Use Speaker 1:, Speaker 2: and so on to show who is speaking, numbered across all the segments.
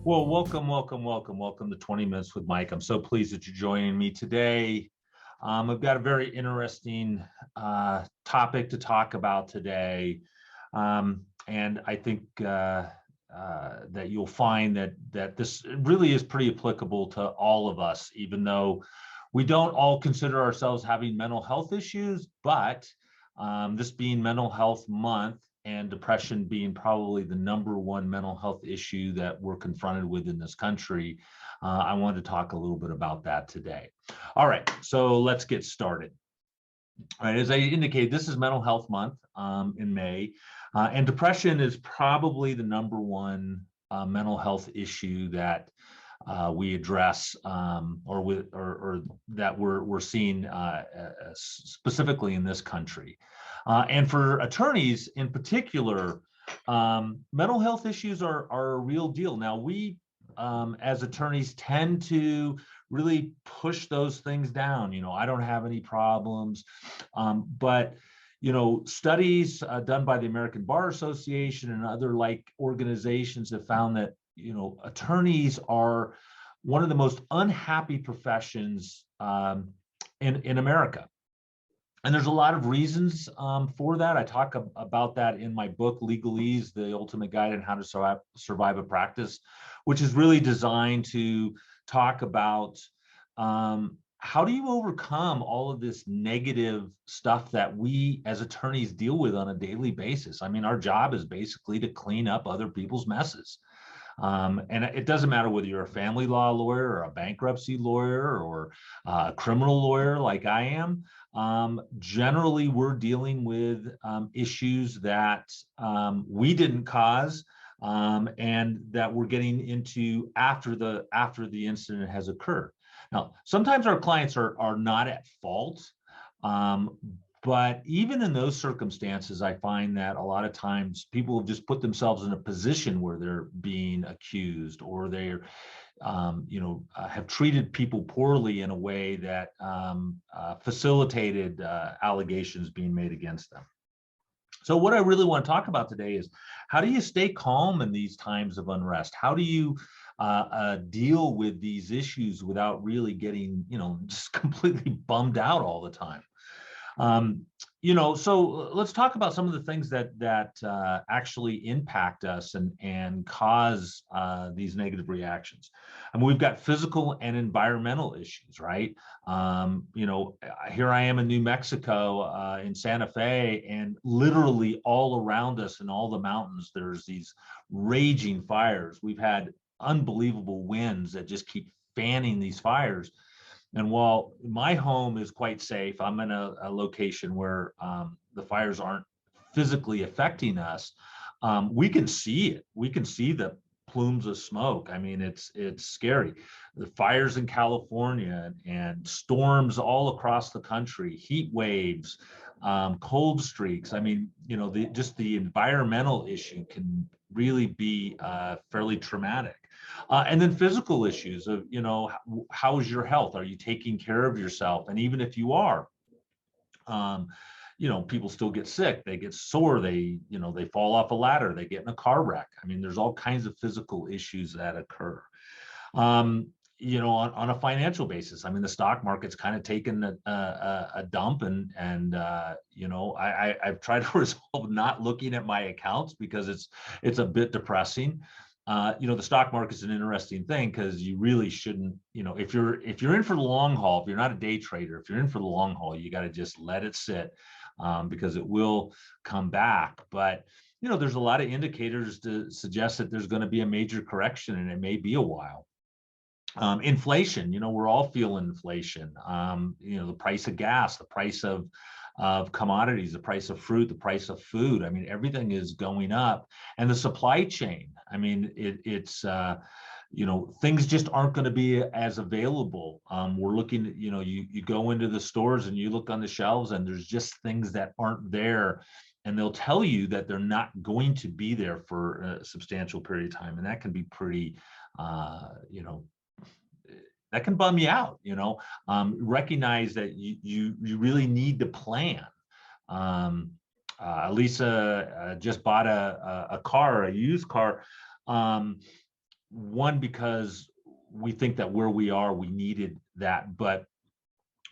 Speaker 1: Well, welcome to 20 Minutes with Mike. I'm so pleased that you're joining me today. I've got a very interesting topic to talk about today, and I think that you'll find that this really is pretty applicable to all of us, even though we don't all consider ourselves having mental health issues. But this being Mental Health Month, and depression being probably the number one mental health issue that we're confronted with in this country, I wanted to talk a little bit about that today. All right, so let's get started. All right, as I indicated, this is Mental Health Month in May, and depression is probably the number one mental health issue that we address, or that we're seeing specifically in this country. And for attorneys in particular, mental health issues are a real deal. Now, we as attorneys tend to really push those things down. I don't have any problems, but studies done by the American Bar Association and other like organizations have found that attorneys are one of the most unhappy professions in America. And there's a lot of reasons for that. I talk about that in my book, Legalese, The Ultimate Guide on How to Survive a Practice, which is really designed to talk about how do you overcome all of this negative stuff that we as attorneys deal with on a daily basis. I mean, our job is basically to clean up other people's messes. And it doesn't matter whether you're a family law lawyer or a bankruptcy lawyer or a criminal lawyer like I am. Generally, we're dealing with issues that we didn't cause, and that we're getting into after the incident has occurred. Now, sometimes our clients are not at fault, but even in those circumstances, I find that a lot of times people have just put themselves in a position where they're being accused, or they're, have treated people poorly in a way that facilitated allegations being made against them. So what I really want to talk about today is, how do you stay calm in these times of unrest? How do you deal with these issues without really getting, just completely bummed out all the time? So let's talk about some of the things that actually impact us and cause these negative reactions. I mean, we've got physical and environmental issues, right? Here I am in New Mexico, in Santa Fe, and literally all around us in all the mountains, there's these raging fires. We've had unbelievable winds that just keep fanning these fires. And while my home is quite safe, I'm in a location where the fires aren't physically affecting us. We can see it. We can see the plumes of smoke. I mean, it's scary. The fires in California and storms all across the country, heat waves, cold streaks. I mean, just the environmental issue can really be fairly traumatic. And then physical issues of, how is your health? Are you taking care of yourself? And even if you are, people still get sick, they get sore, they fall off a ladder, they get in a car wreck. I mean, there's all kinds of physical issues that occur. On a financial basis, I mean, the stock market's kind of taken a dump, and I've tried to resolve not looking at my accounts because it's a bit depressing. The stock market's an interesting thing because you really shouldn't, if you're in for the long haul, if you're not a day trader, if you're in for the long haul, you got to just let it sit, because it will come back. But there's a lot of indicators to suggest that there's going to be a major correction, and it may be a while. Inflation, we're all feeling inflation. The price of gas, the price of commodities, the price of fruit, the price of food. I mean, everything is going up, and the supply chain. I mean, it's things just aren't going to be as available. We're looking at, you go into the stores and you look on the shelves, and there's just things that aren't there. And they'll tell you that they're not going to be there for a substantial period of time. And that can be pretty, that can bum you out. Recognize that you really need to plan. Lisa just bought a car, a used car, one, because we think that where we are, we needed that, but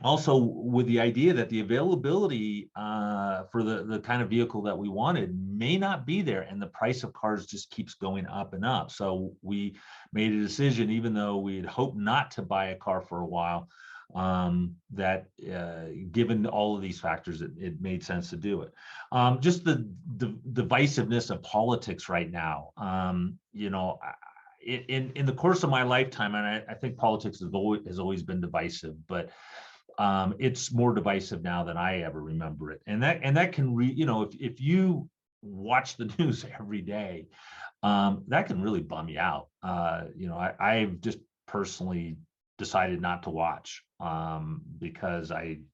Speaker 1: also with the idea that the availability for the kind of vehicle that we wanted may not be there, and the price of cars just keeps going up and up. So we made a decision, even though we had hoped not to buy a car for a while, that given all of these factors, it made sense to do it. Just the divisiveness of politics right now. In the course of my lifetime, and I think politics has always been divisive, but it's more divisive now than I ever remember it. And that can if you watch the news every day, that can really bum you out. I've just personally decided not to watch because I'm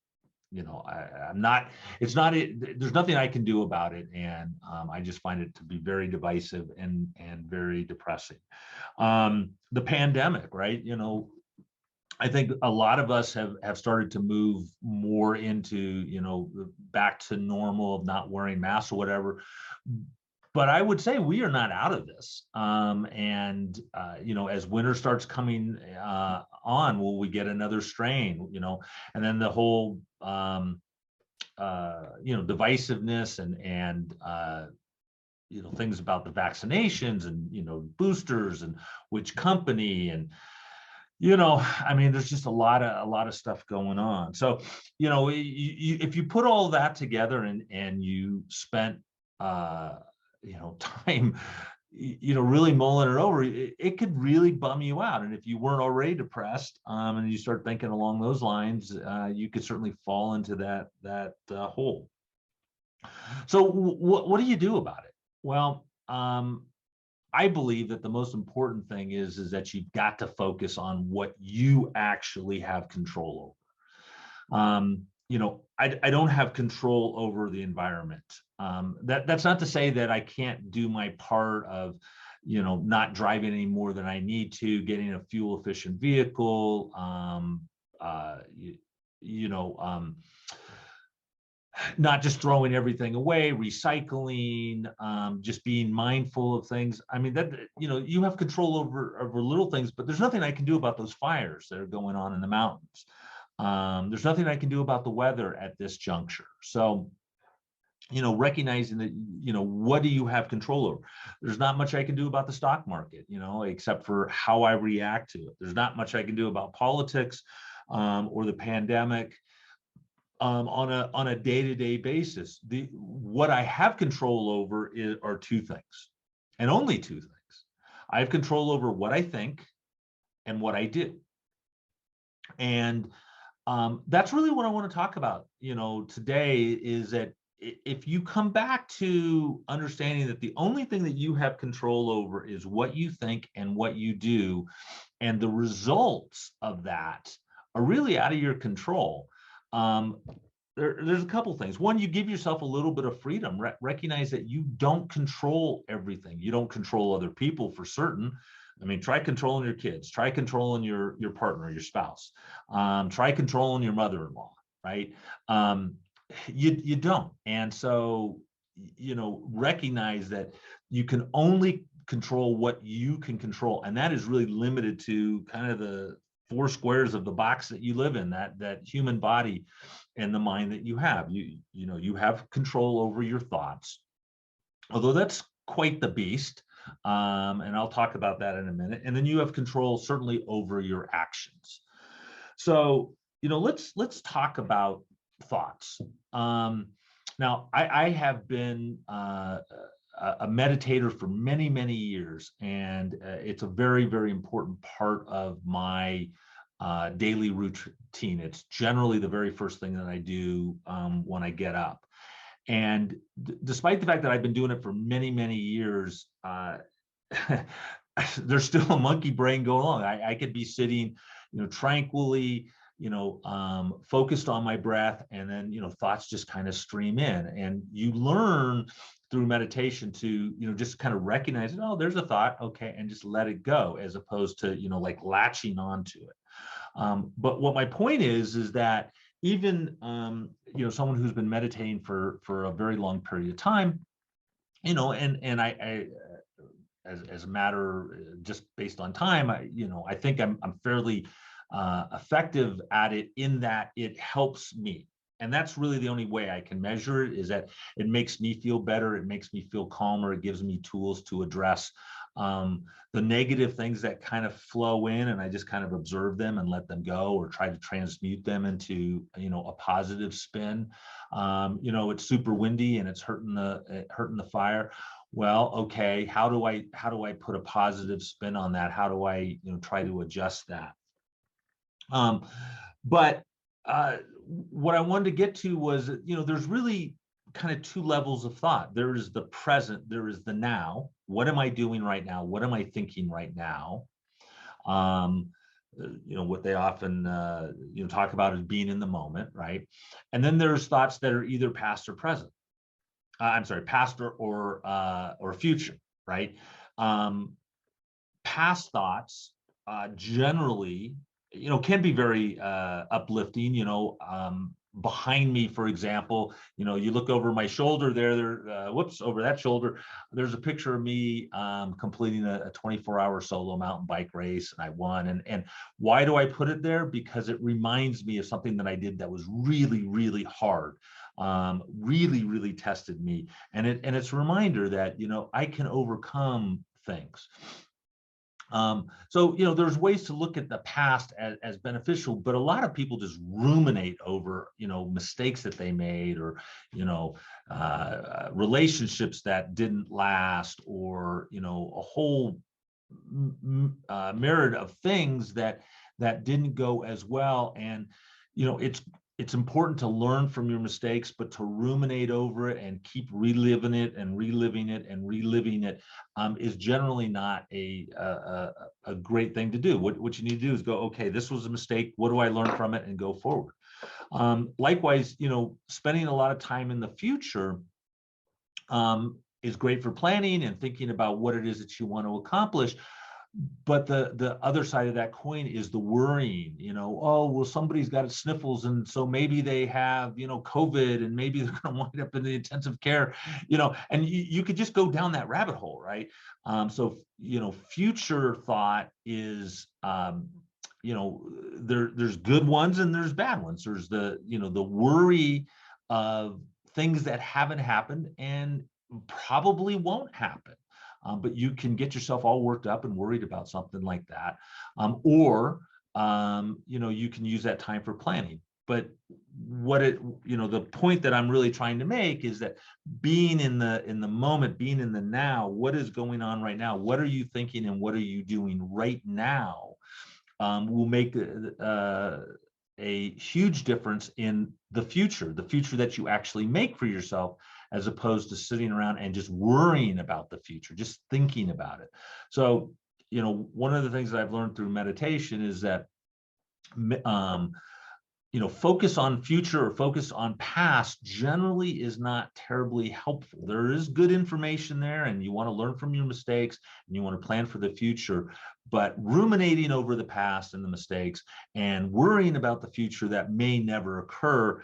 Speaker 1: not, there's nothing I can do about it. And I just find it to be very divisive and very depressing. The pandemic, right? I think a lot of us have started to move more into, back to normal of not wearing masks or whatever. But I would say we are not out of this. As winter starts coming on, will we get another strain, and then the whole, divisiveness and things about the vaccinations and, boosters and which company and, there's just a lot of stuff going on. So, if you put all that together and you spent, time, really mulling it over, it could really bum you out. And if you weren't already depressed, and you start thinking along those lines, you could certainly fall into that hole. So what do you do about it? Well, I believe that the most important thing is that you've got to focus on what you actually have control over. I don't have control over the environment. That's not to say that I can't do my part of, not driving any more than I need to, getting a fuel efficient vehicle, not just throwing everything away, recycling, just being mindful of things. You have control over little things, but there's nothing I can do about those fires that are going on in the mountains. There's nothing I can do about the weather at this juncture. So, recognizing that, what do you have control over? There's not much I can do about the stock market, except for how I react to it. There's not much I can do about politics, or the pandemic. On a day-to-day basis. What I have control over are two things, and only two things. I have control over what I think and what I do. And that's really what I want to talk about, today, is that if you come back to understanding that the only thing that you have control over is what you think and what you do, and the results of that are really out of your control. There's a couple things. One, you give yourself a little bit of freedom. Recognize that you don't control everything. You don't control other people for certain. Try controlling your kids. Try controlling your partner, your spouse. Try controlling your mother-in-law, right? You don't. And so, recognize that you can only control what you can control. And that is really limited to kind of the four squares of the box that you live in, that human body and the mind that you have. You have control over your thoughts, although that's quite the beast. And I'll talk about that in a minute. And then you have control certainly over your actions. So, let's talk about thoughts. Now, I have been a meditator for many, many years, and it's a very, very important part of my daily routine. It's generally the very first thing that I do when I get up. And despite the fact that I've been doing it for many, many years, there's still a monkey brain going on. I could be sitting, tranquilly, focused on my breath, and then, thoughts just kind of stream in. And you learn through meditation to, just kind of recognize it. Oh, there's a thought. Okay. And just let it go, as opposed to, like latching onto it. But what my point is that even, someone who's been meditating for a very long period of time, and I as a matter just based on time, I think I'm fairly effective at it in that it helps me. And that's really the only way I can measure it, is that it makes me feel better. It makes me feel calmer. It gives me tools to address the negative things that kind of flow in, and I just kind of observe them and let them go, or try to transmute them into, a positive spin. It's super windy and it's hurting the fire. Well, okay, how do I put a positive spin on that? How do I, try to adjust that? But what I wanted to get to was, there's really kind of two levels of thought. There is the present, there is the now. What am I doing right now? What am I thinking right now? What they often talk about is being in the moment, right? And then there's thoughts that are either past or present. Past or future, right? Past thoughts generally, can be very uplifting. Behind me, for example, you look over my shoulder there, over that shoulder, there's a picture of me completing a 24-hour solo mountain bike race, and I won. And why do I put it there? Because it reminds me of something that I did that was really, really hard, really, really tested me. And it's a reminder that, I can overcome things. So, there's ways to look at the past as beneficial, but a lot of people just ruminate over, mistakes that they made, or, relationships that didn't last, or, a whole myriad of things that didn't go as well. And, it's important to learn from your mistakes, but to ruminate over it and keep reliving it and reliving it and reliving it is generally not a great thing to do. What you need to do is go, okay, this was a mistake. What do I learn from it, and go forward? Likewise, spending a lot of time in the future is great for planning and thinking about what it is that you want to accomplish. But the other side of that coin is the worrying, oh, well, somebody's got sniffles, and so maybe they have, COVID, and maybe they're going to wind up in the intensive care, and you could just go down that rabbit hole, right? So, future thought is, there's good ones and there's bad ones. There's the worry of things that haven't happened and probably won't happen. But you can get yourself all worked up and worried about something like that. Or you can use that time for planning. But the point that I'm really trying to make is that being in the moment, being in the now, what is going on right now? What are you thinking and what are you doing right now will make a huge difference in the future that you actually make for yourself, as opposed to sitting around and just worrying about the future, just thinking about it. So, one of the things that I've learned through meditation is that, focus on future or focus on past generally is not terribly helpful. There is good information there, and you want to learn from your mistakes and you want to plan for the future. But ruminating over the past and the mistakes and worrying about the future that may never occur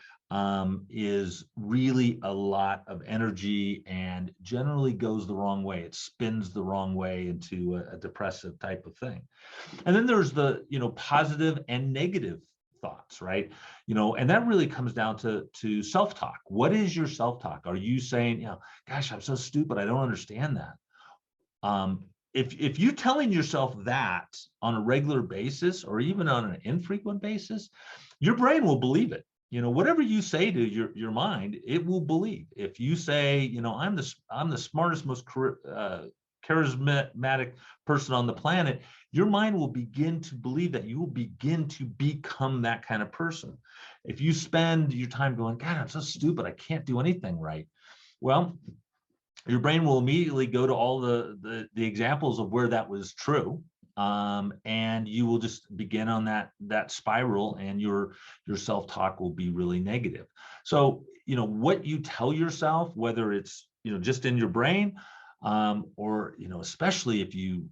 Speaker 1: is really a lot of energy, and generally goes the wrong way. It spins the wrong way into a depressive type of thing. And then there's the, positive and negative thoughts, right? And that really comes down to self-talk. What is your self-talk? Are you saying, gosh, I'm so stupid, I don't understand that? If you're telling yourself that on a regular basis, or even on an infrequent basis, your brain will believe it. Whatever you say to your mind, it will believe. If you say, I'm the smartest, most charismatic person on the planet, your mind will begin to believe that. You will begin to become that kind of person. If you spend your time going, God, I'm so stupid, I can't do anything right, well, your brain will immediately go to all the examples of where that was true. And you will just begin on that spiral, and your self-talk will be really negative. So, what you tell yourself, whether it's, just in your brain, or, especially if you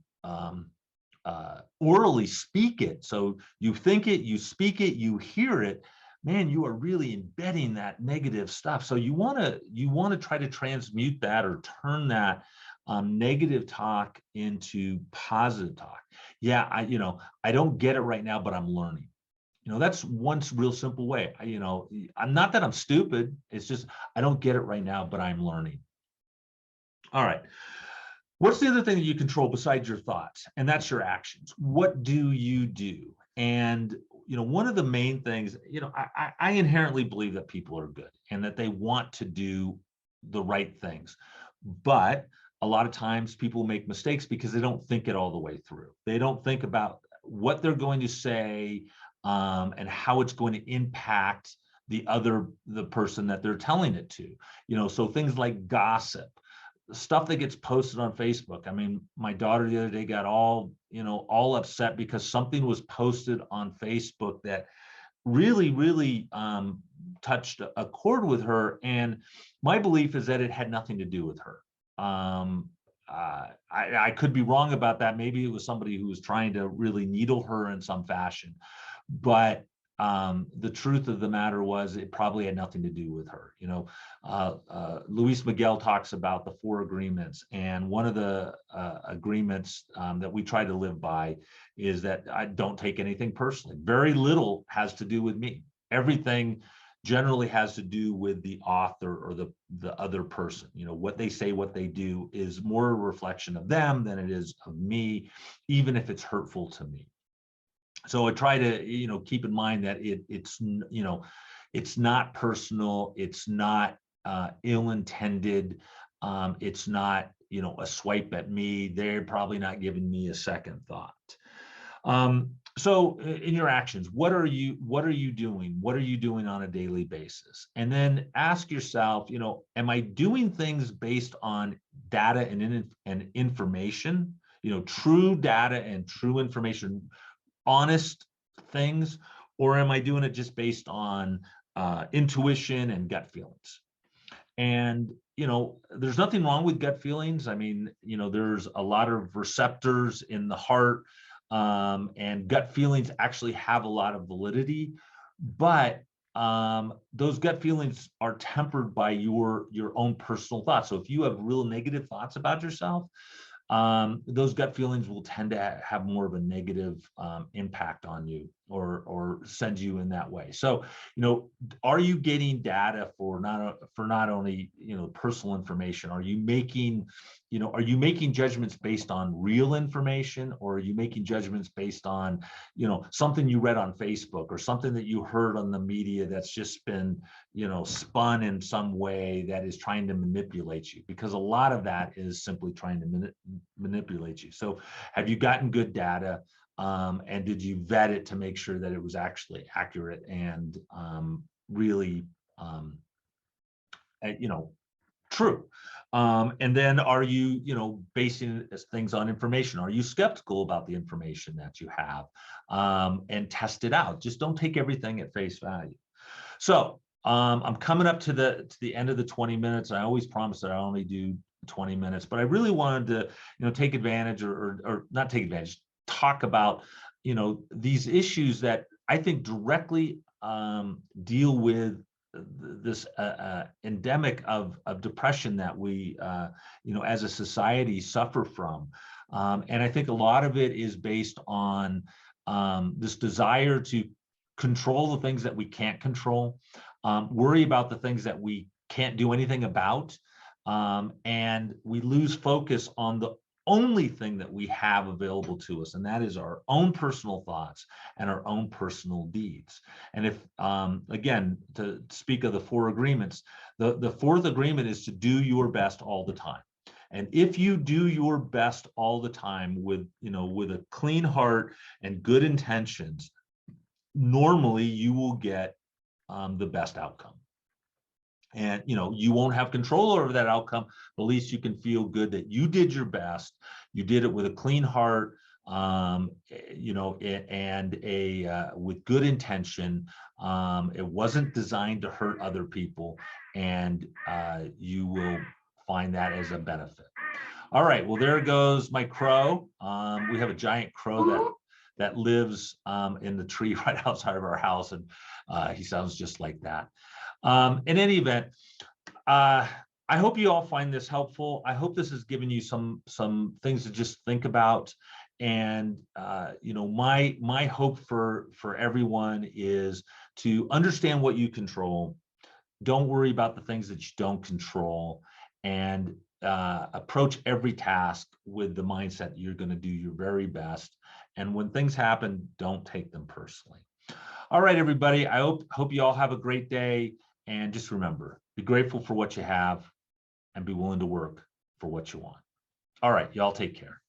Speaker 1: orally speak it. So you think it, you speak it, you hear it, man, you are really embedding that negative stuff. So you want to try to transmute that, or turn that negative talk into positive talk. Yeah, I don't get it right now, but I'm learning. That's one real simple way. I'm not that I'm stupid. It's just I don't get it right now, but I'm learning. All right. What's the other thing that you control besides your thoughts? And that's your actions. What do you do? And one of the main things, I inherently believe that people are good and that they want to do the right things. But a lot of times people make mistakes because they don't think it all the way through. They don't think about what they're going to say and how it's going to impact the person that they're telling it to. So things like gossip, stuff that gets posted on Facebook. I mean, my daughter the other day got all upset because something was posted on Facebook that really touched a chord with her. And my belief is that it had nothing to do with her. I could be wrong about that. Maybe it was somebody who was trying to really needle her in some fashion, but the truth of the matter was it probably had nothing to do with her. Luis Miguel talks about the 4 agreements, and one of the agreements that we try to live by is that I don't take anything personally. Very little has to do with me. Everything generally has to do with the author or the other person. What they say, what they do is more a reflection of them than it is of me, even if it's hurtful to me. So I try to, keep in mind that it's not personal. It's not ill-intended. It's not, a swipe at me. They're probably not giving me a second thought. So in your actions, what are you doing? What are you doing on a daily basis? And then ask yourself, am I doing things based on data and information, true data and true information, honest things, or am I doing it just based on intuition and gut feelings? And there's nothing wrong with gut feelings. I mean, there's a lot of receptors in the heart, and gut feelings actually have a lot of validity, but those gut feelings are tempered by your own personal thoughts. So if you have real negative thoughts about yourself, those gut feelings will tend to have more of a negative impact on you or send you in that way. So, are you getting data for not only, personal information? Are you making judgments based on real information, or are you making judgments based on, something you read on Facebook or something that you heard on the media that's just been, spun in some way that is trying to manipulate you? Because a lot of that is simply trying to manipulate you. So have you gotten good data? And did you vet it to make sure that it was actually accurate and really, true? And then are you, basing things on information? Are you skeptical about the information that you have, and test it out? Just don't take everything at face value. So I'm coming up to the end of the 20 minutes. I always promise that I only do 20 minutes, but I really wanted to, take advantage or not take advantage, talk about, these issues that I think directly deal with this endemic of depression that we, as a society suffer from. And I think a lot of it is based on this desire to control the things that we can't control, worry about the things that we can't do anything about, and we lose focus on the only thing that we have available to us, and that is our own personal thoughts and our own personal deeds. And if, again, to speak of the 4 agreements, the 4th agreement is to do your best all the time. And if you do your best all the time with a clean heart and good intentions, normally you will get the best outcome. And you won't have control over that outcome, but at least you can feel good that you did your best. You did it with a clean heart, and with good intention. It wasn't designed to hurt other people, and you will find that as a benefit. All right, well, there goes my crow. We have a giant crow that lives in the tree right outside of our house, and he sounds just like that. In any event, I hope you all find this helpful. I hope this has given you some things to just think about. And you know, my hope for everyone is to understand what you control. Don't worry about the things that you don't control, and approach every task with the mindset that you're going to do your very best. And when things happen, don't take them personally. All right, everybody. I hope you all have a great day. And just remember, be grateful for what you have and be willing to work for what you want. All right, y'all take care.